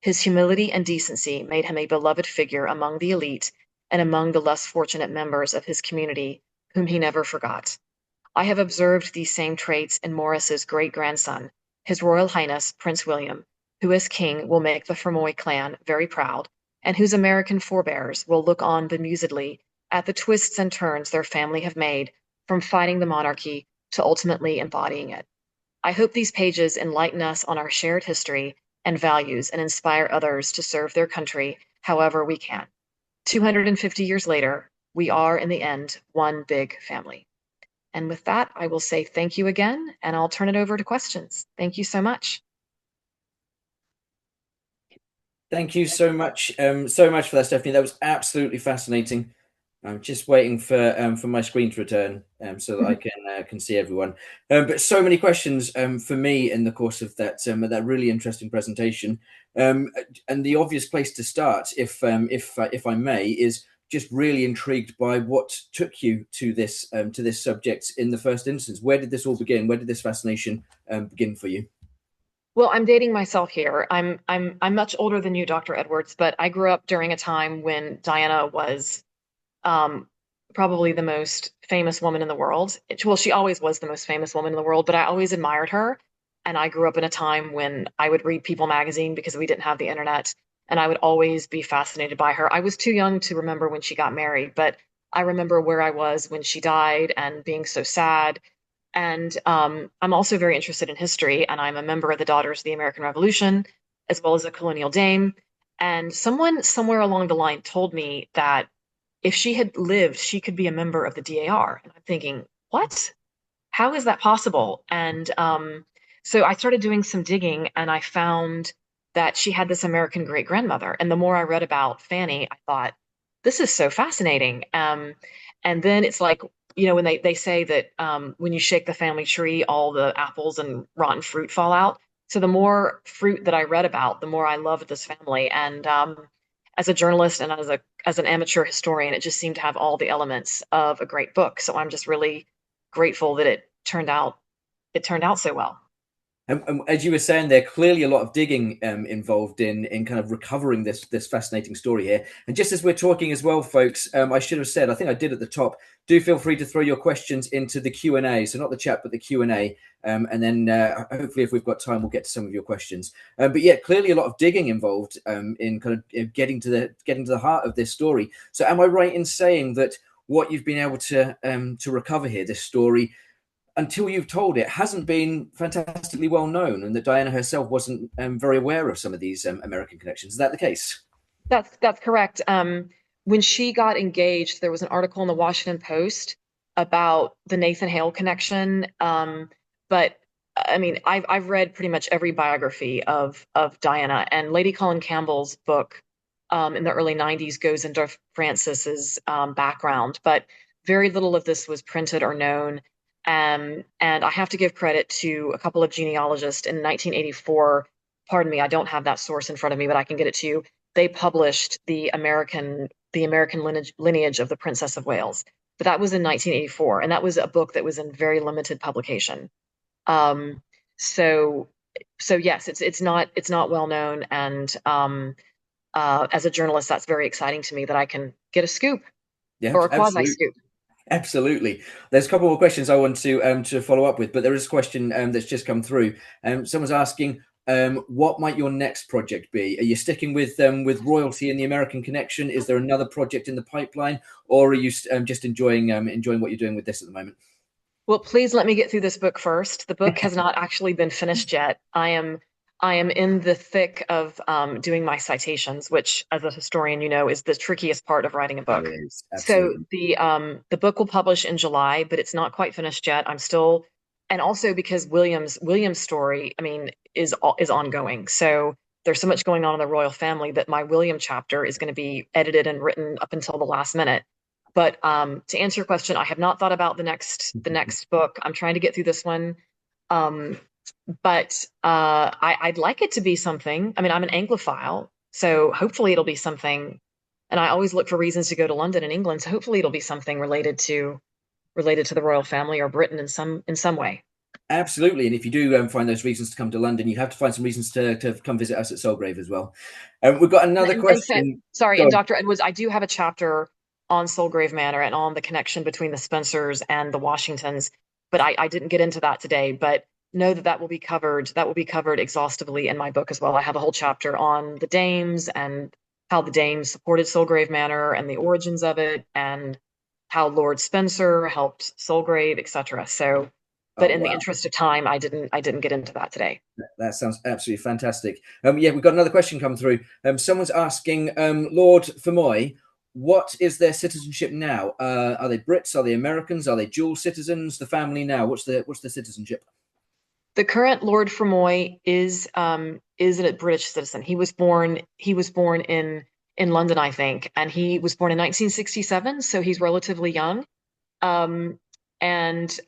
His humility and decency made him a beloved figure among the elite and among the less fortunate members of his community, whom he never forgot. I have observed these same traits in Maurice's great-grandson, His Royal Highness Prince William, who as king will make the Fermoy clan very proud, and whose American forebears will look on bemusedly at the twists and turns their family have made from fighting the monarchy to ultimately embodying it. I hope these pages enlighten us on our shared history and values and inspire others to serve their country however we can. 250 years later, we are in the end one big family. And with that, I will say thank you again, and I'll turn it over to questions. Thank you so much. Thank you so much for that, Stephanie. That was absolutely fascinating. I'm just waiting for my screen to return so that I can see everyone. But so many questions for me in the course of that really interesting presentation. And the obvious place to start, if I may, is just really intrigued by what took you to this subject in the first instance. Where did this all begin? Where did this fascination begin for you? Well, I'm dating myself here. I'm much older than you, Dr. Edwards, but I grew up during a time when Diana was probably the most famous woman in the world. Well, she always was the most famous woman in the world, but I always admired her. And I grew up in a time when I would read People magazine because we didn't have the internet, and I would always be fascinated by her. I was too young to remember when she got married, but I remember where I was when she died and being so sad. And I'm also very interested in history, and I'm a member of the Daughters of the American Revolution, as well as a colonial dame. And someone somewhere along the line told me that if she had lived, she could be a member of the DAR. And I'm thinking, what? How is that possible? And so I started doing some digging, and I found that she had this American great-grandmother. And the more I read about Fanny, I thought, this is so fascinating. And then it's like, you know, when they say that when you shake the family tree, all the apples and rotten fruit fall out. So the more fruit that I read about, the more I loved this family. And as a journalist and as an amateur historian, it just seemed to have all the elements of a great book. So I'm just really grateful that it turned out so well. And as you were saying, there clearly a lot of digging involved in kind of recovering this fascinating story here. And just as we're talking as well, folks, I should have said, I think I did at the top, do feel free to throw your questions into the Q&A. So not the chat, but the Q&A. And then hopefully if we've got time, we'll get to some of your questions. But yeah, clearly a lot of digging involved in kind of getting to the heart of this story. So am I right in saying that what you've been able to recover here, this story, until you've told it, hasn't been fantastically well known, and that Diana herself wasn't very aware of some of these American connections? Is that the case? That's correct. When she got engaged, there was an article in the Washington Post about the Nathan Hale connection. But I mean, I've read pretty much every biography of Diana, and Lady Colin Campbell's book in the early 90s goes into Frances's background, but very little of this was printed or known. And I have to give credit to a couple of genealogists in 1984. Pardon me, I don't have that source in front of me, but I can get it to you. They published the American lineage of the Princess of Wales, but that was in 1984, and that was a book that was in very limited publication. Um, so yes, it's not well known, and as a journalist, that's very exciting to me that I can get a scoop Yeah, or a quasi absolutely. scoop. Absolutely. There's a couple more questions I want to follow up with, but there is a question that's just come through. Someone's asking, what might your next project be? Are you sticking with royalty and the American connection? Is there another project in the pipeline, or are you just enjoying what you're doing with this at the moment? Well, please let me get through this book first. The book has not actually been finished yet. I am in the thick of doing my citations, which, as a historian, you know, is the trickiest part of writing a book. It is, So absolutely. the book will publish in July, but it's not quite finished yet. I'm still, and also because William's story, I mean, is ongoing. So there's so much going on in the royal family that my William chapter is going to be edited and written up until the last minute. But to answer your question, I have not thought about the next book. I'm trying to get through this one. Um, but I'd like it to be something. I mean, I'm an Anglophile, so hopefully it'll be something. And I always look for reasons to go to London and England, so hopefully it'll be something related to the royal family or Britain in some way. Absolutely. And if you do find those reasons to come to London, you have to find some reasons to come visit us at Sulgrave as well. We've got another question. Sorry, Go and on. Dr. Edwards, I do have a chapter on Sulgrave Manor and on the connection between the Spencers and the Washingtons, but I didn't get into that today. But know that will be covered. That will be covered exhaustively in my book as well. I have a whole chapter on the Dames and how the Dames supported Sulgrave Manor and the origins of it, and how Lord Spencer helped Sulgrave, etc. So, but Oh, in the wow. interest of time, I didn't get into that today. That sounds absolutely fantastic. Yeah, we've got another question come through. Someone's asking, Lord Fermoy, what is their citizenship now? Are they Brits? Are they Americans? Are they dual citizens? The family now, what's the citizenship? The current Lord Fermoy is a British citizen. He was born in London, I think, and he was born in 1967, so he's relatively young. Um, and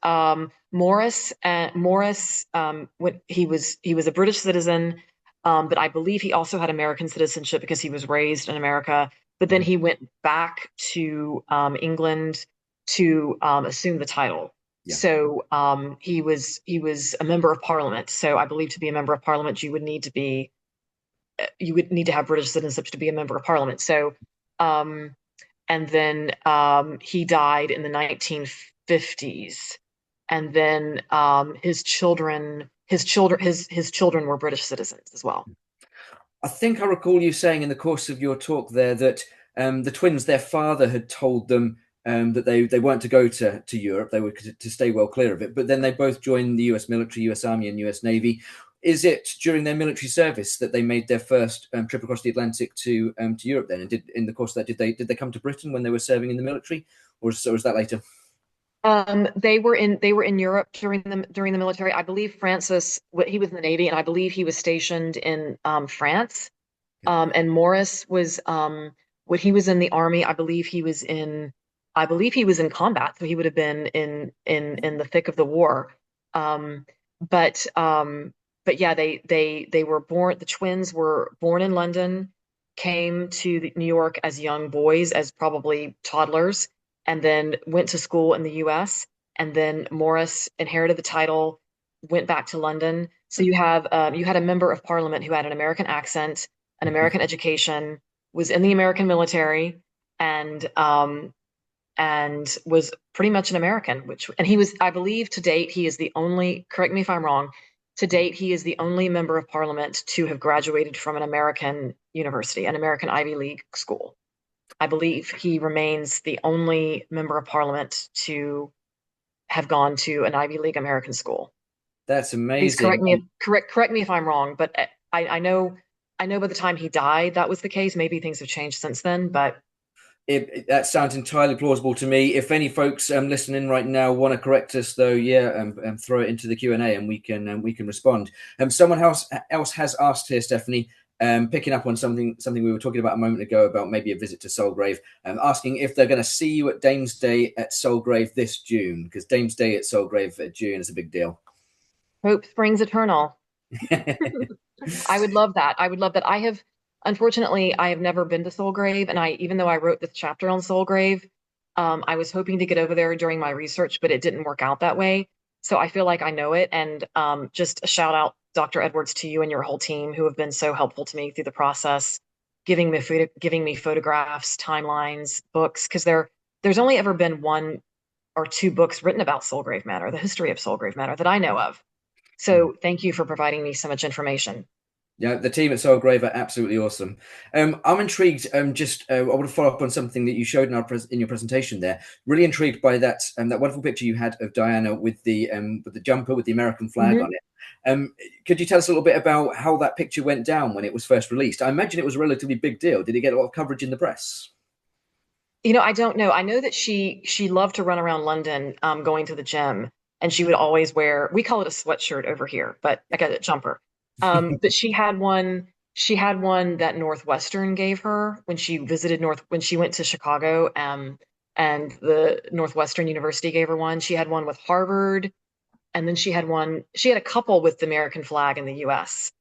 Morris, when he was a British citizen, but I believe he also had American citizenship because he was raised in America. But then he went back to England to assume the title. Yeah. So he was a member of Parliament. So I believe to be a member of Parliament, you would need to have British citizenship to be a member of Parliament. So and then he died in the 1950s, and then his children were British citizens as well. I think I recall you saying in the course of your talk there that the twins, their father had told them that they weren't to go to Europe, they were to stay well clear of it. But then they both joined the US military, US Army and US Navy. Is it during their military service that they made their first trip across the Atlantic to Europe then? And in the course of that, did they come to Britain when they were serving in the military, or was that later? They were in Europe during the military. I believe Francis, he was in the Navy, and I believe he was stationed in France. And Morris was when he was in the Army. I believe he was in combat, so he would have been in the thick of the war. But yeah, they were born. The twins were born in London, came to New York as young boys, as probably toddlers, and then went to school in the U.S. And then Morris inherited the title, went back to London. So you had a member of Parliament who had an American accent, an American education, was in the American military, and was pretty much an American. And he was, I believe, to date, he is the only. Correct me if I'm wrong. To date, he is the only member of Parliament to have graduated from an American university, an American Ivy League school. I believe he remains the only member of Parliament to have gone to an Ivy League American school. That's Please amazing. correct me if I'm wrong, but I know by the time he died that was the case. Maybe things have changed since then, but That sounds entirely plausible to me. If any folks listening right now want to correct us, though, throw it into the Q&A and we can respond. Someone else has asked here, Stephanie, picking up on something we were talking about a moment ago about maybe a visit to Sulgrave, asking if they're going to see you at Dame's Day at Sulgrave this June, because Dame's Day at Sulgrave at June is a big deal. Hope springs eternal. I would love that. Unfortunately, I have never been to Sulgrave, and even though I wrote this chapter on Sulgrave, I was hoping to get over there during my research, but it didn't work out that way. So I feel like I know it, and just a shout out, Dr. Edwards, to you and your whole team who have been so helpful to me through the process, giving me photographs, timelines, books, because there's only ever been one or two books written about Sulgrave Manor, the history of Sulgrave Manor that I know of. So thank you for providing me so much information. Yeah, the team at Sulgrave are absolutely awesome. I'm intrigued. I want to follow up on something that you showed in your presentation there. Really intrigued by that wonderful picture you had of Diana with the jumper with the American flag on it. Could you tell us a little bit about how that picture went down when it was first released? I imagine it was a relatively big deal. Did it get a lot of coverage in the press? I don't know. I know that she loved to run around London, going to the gym, and she would always wear, we call it a sweatshirt over here, but I got a jumper. But she had one that Northwestern gave her when she when she went to Chicago, and the Northwestern University gave her one. She had one with Harvard, and then she had a couple with the American flag in the US.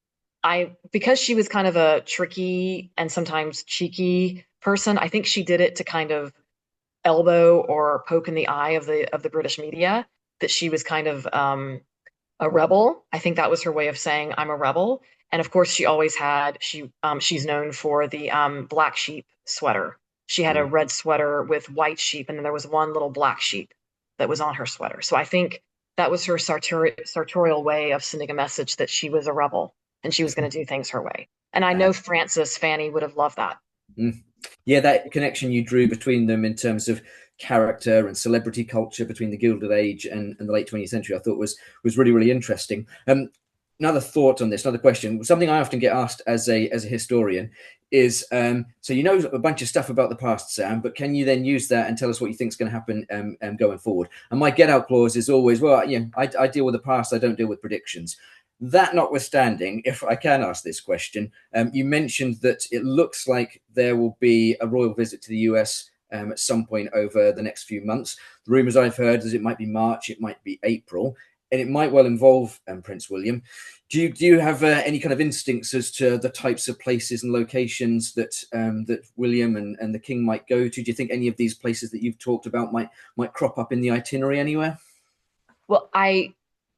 Because she was kind of a tricky and sometimes cheeky person, I think she did it to kind of elbow or poke in the eye of the British media that she was kind of a rebel. I think that was her way of saying I'm a rebel. And of course, she's known for the black sheep sweater. She had a red sweater with white sheep, and then there was one little black sheep that was on her sweater. So I think that was her sartorial way of sending a message that she was a rebel and she was going to do things her way. And I know Frances Fanny would have loved that. Yeah, that connection you drew between them in terms of character and celebrity culture between the Gilded Age and the late 20th century, I thought was really, really interesting. Another thought on this, another question, something I often get asked as a historian is, so you know a bunch of stuff about the past, Sam, but can you then use that and tell us what you think is going to happen going forward? And my get out clause is always, well, I deal with the past, I don't deal with predictions. That notwithstanding, if I can ask this question, you mentioned that it looks like there will be a royal visit to the US at some point over the next few months. The rumours I've heard is it might be March, it might be April, and it might well involve Prince William. Do you have any kind of instincts as to the types of places and locations that William and the King might go to? Do you think any of these places that you've talked about might crop up in the itinerary anywhere? Well, I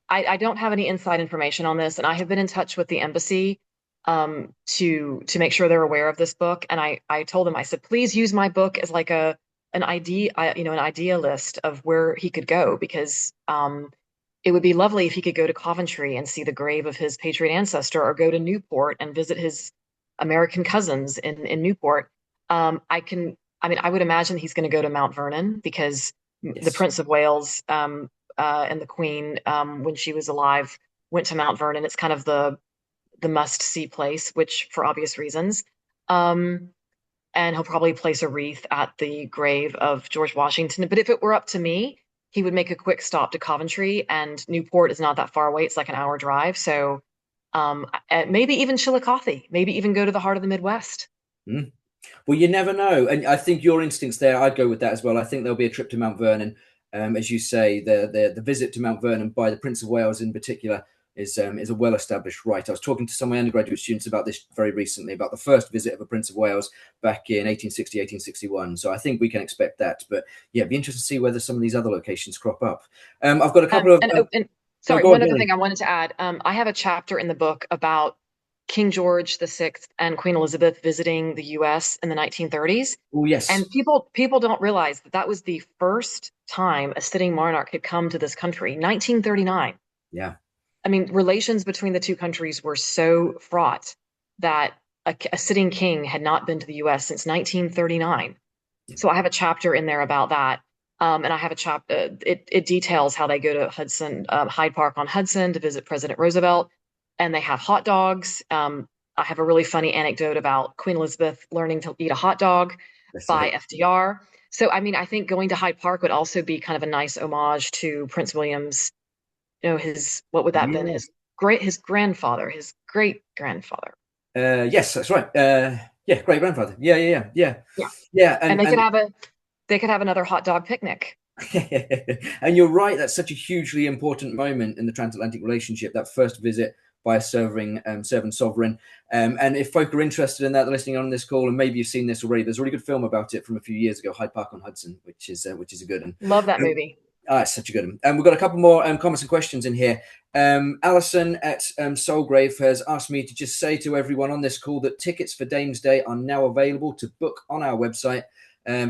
don't have any inside information on this, and I have been in touch with the embassy to make sure they're aware of this book. And I told them, I said, please use my book as like an idea list of where he could go, because it would be lovely if he could go to Coventry and see the grave of his patriot ancestor, or go to Newport and visit his American cousins in Newport. I would imagine he's going to go to Mount Vernon, because the Prince of Wales and the Queen, when she was alive, went to Mount Vernon. It's kind of the must-see place, which for obvious reasons. And he'll probably place a wreath at the grave of George Washington. But if it were up to me, he would make a quick stop to Coventry, and Newport is not that far away. It's like an hour drive. So maybe even Chillicothe, maybe even go to the heart of the Midwest. Well, you never know. And I think your instincts there, I'd go with that as well. I think there'll be a trip to Mount Vernon. As you say, the visit to Mount Vernon by the Prince of Wales in particular is a well-established right. I was talking to some of my undergraduate students about this very recently, about the first visit of a Prince of Wales back in 1860, 1861. So I think we can expect that. But yeah, it'd be interesting to see whether some of these other locations crop up. I've got a couple of... Sorry, one other thing I wanted to add. I have a chapter in the book about King George VI and Queen Elizabeth visiting the U.S. in the 1930s. Oh, yes. And people don't realize that was the first time a sitting monarch had come to this country, 1939. Yeah. I mean, relations between the two countries were so fraught that a sitting king had not been to the U.S. since 1939. Yeah. So I have a chapter in there about that. And I have a chapter, it details how they go to Hyde Park on Hudson to visit President Roosevelt, and they have hot dogs. I have a really funny anecdote about Queen Elizabeth learning to eat a hot dog by FDR. So, I mean, I think going to Hyde Park would also be kind of a nice homage to Prince William's, what would that have been? His grandfather, his great grandfather. Yes, that's right. Yeah, great grandfather. Yeah. Yeah. And they could have another hot dog picnic. And you're right, that's such a hugely important moment in the transatlantic relationship, that first visit by a serving sovereign. And if folk are interested in that, they're listening on this call, and maybe you've seen this already, there's a really good film about it from a few years ago, Hyde Park on Hudson, which is a good one. Love that movie. It's such a good one. And we've got a couple more comments and questions in here. Alison at Sulgrave has asked me to just say to everyone on this call that tickets for Dames Day are now available to book on our website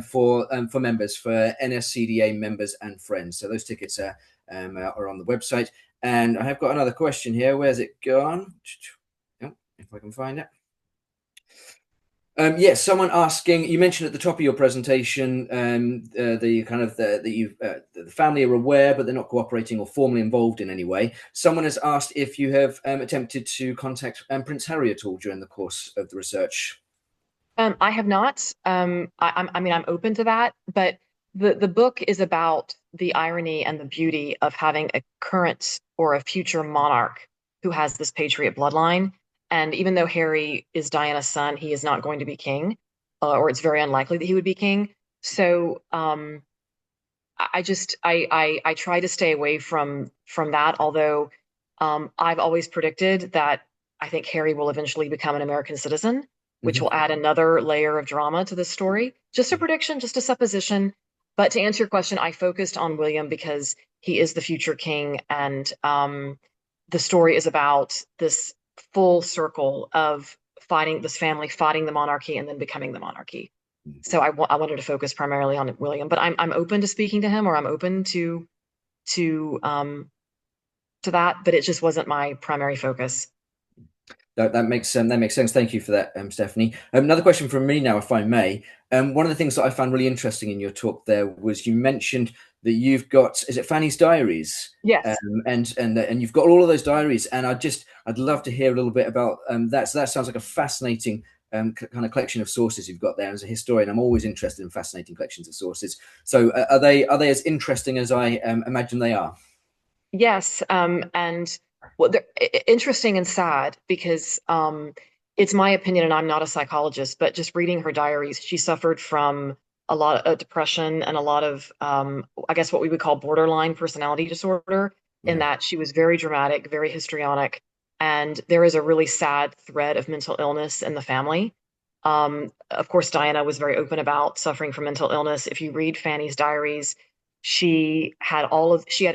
for members, for NSCDA members and friends. So those tickets are on the website. And I have got another question here. Where's it gone? Oh, if I can find it. Yes, someone asking. You mentioned at the top of your presentation the family are aware, but they're not cooperating or formally involved in any way. Someone has asked if you have attempted to contact Prince Harry at all during the course of the research. I have not. I mean, I'm open to that, but the book is about the irony and the beauty of having a current or a future monarch who has this patriot bloodline. And even though Harry is Diana's son, he is not going to be king, or it's very unlikely that he would be king. So I try to stay away from that. Although I've always predicted that I think Harry will eventually become an American citizen, which will add another layer of drama to this story. Just a prediction, just a supposition. But to answer your question, I focused on William because he is the future king, and the story is about this full circle of this family fighting the monarchy and then becoming the monarchy. So I wanted to focus primarily on William, but I'm open to speaking to him, or I'm open to that, but it just wasn't my primary focus. That makes sense. Thank you for that, Stephanie. Another question from me now, if I may. One of the things that I found really interesting in your talk there was you mentioned that you've got, is it Fanny's diaries? Yes. And you've got all of those diaries, and I'd love to hear a little bit about that. So that sounds like a fascinating kind of collection of sources you've got there. As a historian, I'm always interested in fascinating collections of sources. So are they as interesting as I imagine they are? Yes, and well, they're interesting and sad because it's my opinion, and I'm not a psychologist, but just reading her diaries, she suffered from a lot of depression and a lot of, I guess, what we would call borderline personality disorder, in that she was very dramatic, very histrionic, and there is a really sad thread of mental illness in the family. Of course, Diana was very open about suffering from mental illness. If you read Fanny's diaries, she had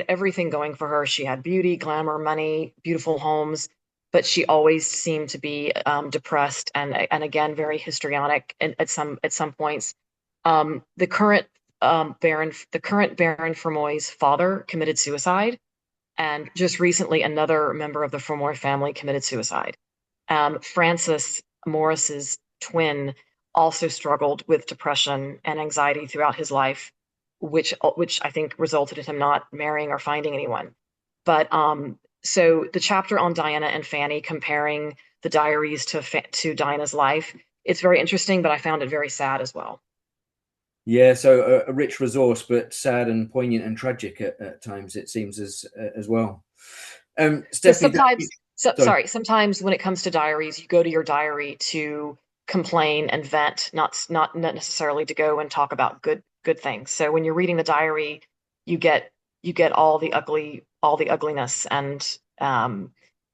everything going for her. She had beauty, glamour, money, beautiful homes, but she always seemed to be depressed and again very histrionic at some points. The current Baron Fermoy's father committed suicide, and just recently another member of the Fermoy family committed suicide. Francis Morris's twin also struggled with depression and anxiety throughout his life, which I think resulted in him not marrying or finding anyone. But so the chapter on Diana and Fanny, comparing the diaries to Diana's life, it's very interesting, but I found it very sad as well. Yeah, so a rich resource, but sad and poignant and tragic at times, it seems, as well. Stephanie, sometimes when it comes to diaries, you go to your diary to complain and vent, not necessarily to go and talk about good things. So when you're reading the diary, you get all the ugliness, and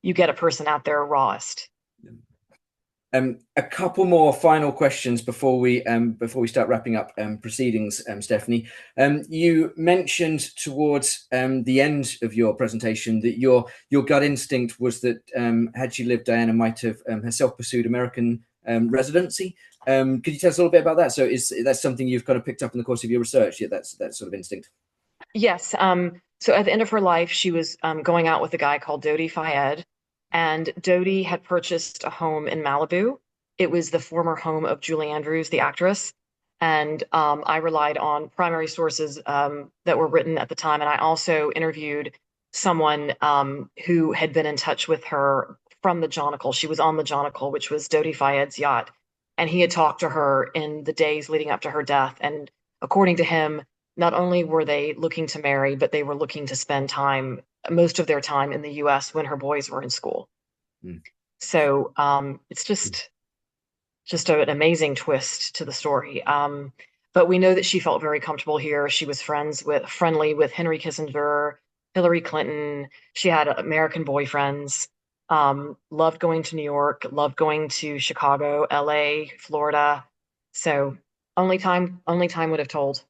you get a person at their rawest. A couple more final questions before we start wrapping up proceedings, Stephanie. You mentioned towards the end of your presentation that your gut instinct was that had she lived, Diana might have herself pursued American residency. Could you tell us a little bit about that? So is that something you've kind of picked up in the course of your research? Yeah, that's that sort of instinct. Yes. So at the end of her life, she was going out with a guy called Dodi Fayed. And Dodi had purchased a home in Malibu. It was the former home of Julie Andrews, the actress. And I relied on primary sources that were written at the time. And I also interviewed someone who had been in touch with her from the Jonicle. She was on the Jonicle, which was Dodi Fayed's yacht. And he had talked to her in the days leading up to her death. And according to him, not only were they looking to marry, but they were looking to spend time, most of their time in the US when her boys were in school. Mm. So it's just an amazing twist to the story. But we know that she felt very comfortable here. She was friendly with Henry Kissinger, Hillary Clinton. She had American boyfriends. Loved going to New York, loved going to Chicago, LA, Florida. So only time would have told.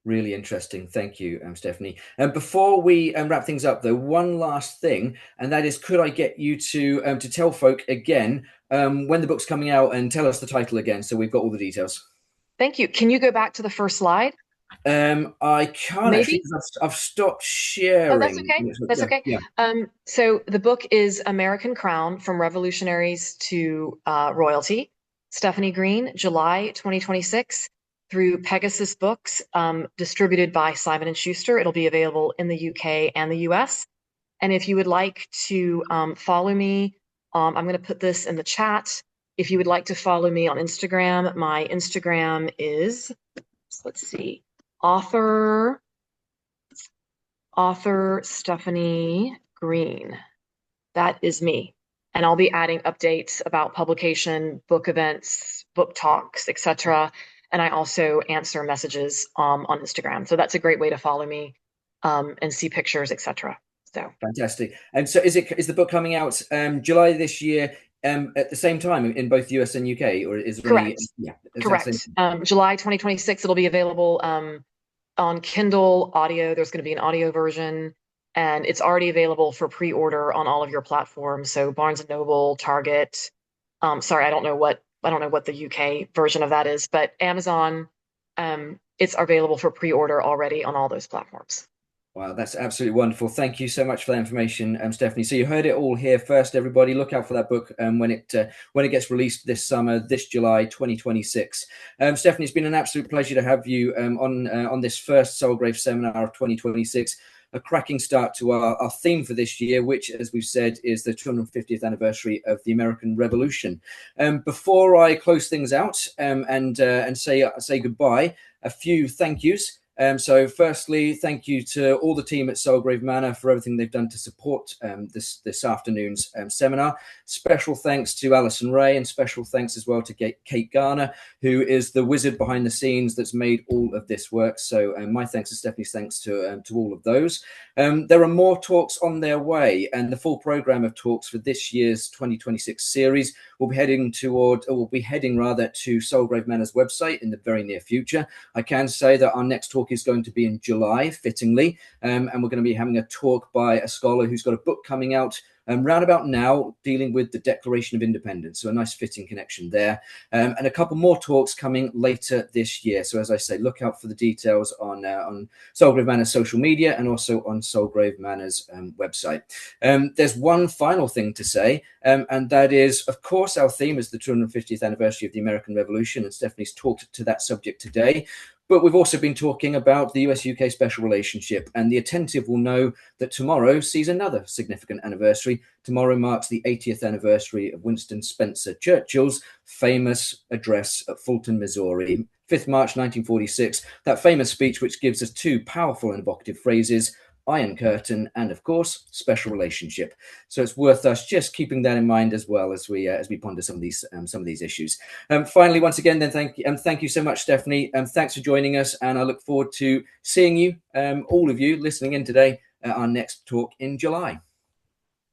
Really interesting. Thank you, Stephanie. And before we wrap things up, though, one last thing, and that is, could I get you to tell folk again when the book's coming out and tell us the title again, so we've got all the details. Thank you. Can you go back to the first slide? I can't Maybe? actually, because I've stopped sharing. Oh, that's okay. That's okay. Yeah. So the book is American Crown: From Revolutionaries to Royalty. Stephanie Green, July 2026, through Pegasus Books, distributed by Simon & Schuster. It'll be available in the UK and the US. And if you would like to follow me, I'm going to put this in the chat. If you would like to follow me on Instagram, my Instagram is, let's see, author Stephanie Green. That is me. And I'll be adding updates about publication, book events, book talks, etc. And I also answer messages on Instagram. So that's a great way to follow me and see pictures, etc. So Fantastic. And so is the book coming out July this year at the same time in both US and UK, or is there correct? Correct. July 2026, it'll be available on Kindle audio. There's going to be an audio version, and it's already available for pre-order on all of your platforms. So Barnes and Noble, Target. Sorry, I don't know what the UK version of that is, but Amazon. It's available for pre-order already on all those platforms. Wow, that's absolutely wonderful. Thank you so much for that information, Stephanie. So you heard it all here first, everybody. Look out for that book when it gets released this summer, this July 2026. Stephanie, it's been an absolute pleasure to have you on this first Sulgrave seminar of 2026. A cracking start to our theme for this year, which, as we've said, is the 250th anniversary of the American Revolution. Before I close things out and say goodbye, a few thank yous. So firstly, thank you to all the team at Sulgrave Manor for everything they've done to support this afternoon's seminar. Special thanks to Alison Ray, and special thanks as well to Kate Garner, who is the wizard behind the scenes that's made all of this work. So my thanks and Stephanie's thanks to all of those. There are more talks on their way, and the full program of talks for this year's 2026 series will be heading to Sulgrave Manor's website in the very near future. I can say that our next talk is going to be in July, fittingly, and we're going to be having a talk by a scholar who's got a book coming out round about now dealing with the Declaration of Independence. So a nice fitting connection there. And a couple more talks coming later this year. So as I say, look out for the details on Sulgrave Manor's social media and also on Sulgrave Manor's website. There's one final thing to say, and that is, of course, our theme is the 250th anniversary of the American Revolution, and Stephanie's talked to that subject today. But we've also been talking about the US-UK special relationship, and the attentive will know that tomorrow sees another significant anniversary. Tomorrow marks the 80th anniversary of Winston Spencer Churchill's famous address at Fulton, Missouri, 5th March 1946, that famous speech which gives us two powerful and evocative phrases: Iron Curtain, and of course, special relationship. So it's worth us just keeping that in mind as well as we ponder some of these issues. Finally, once again, then thank you so much, Stephanie. Thanks for joining us, and I look forward to seeing you, all of you listening in today, at our next talk in July.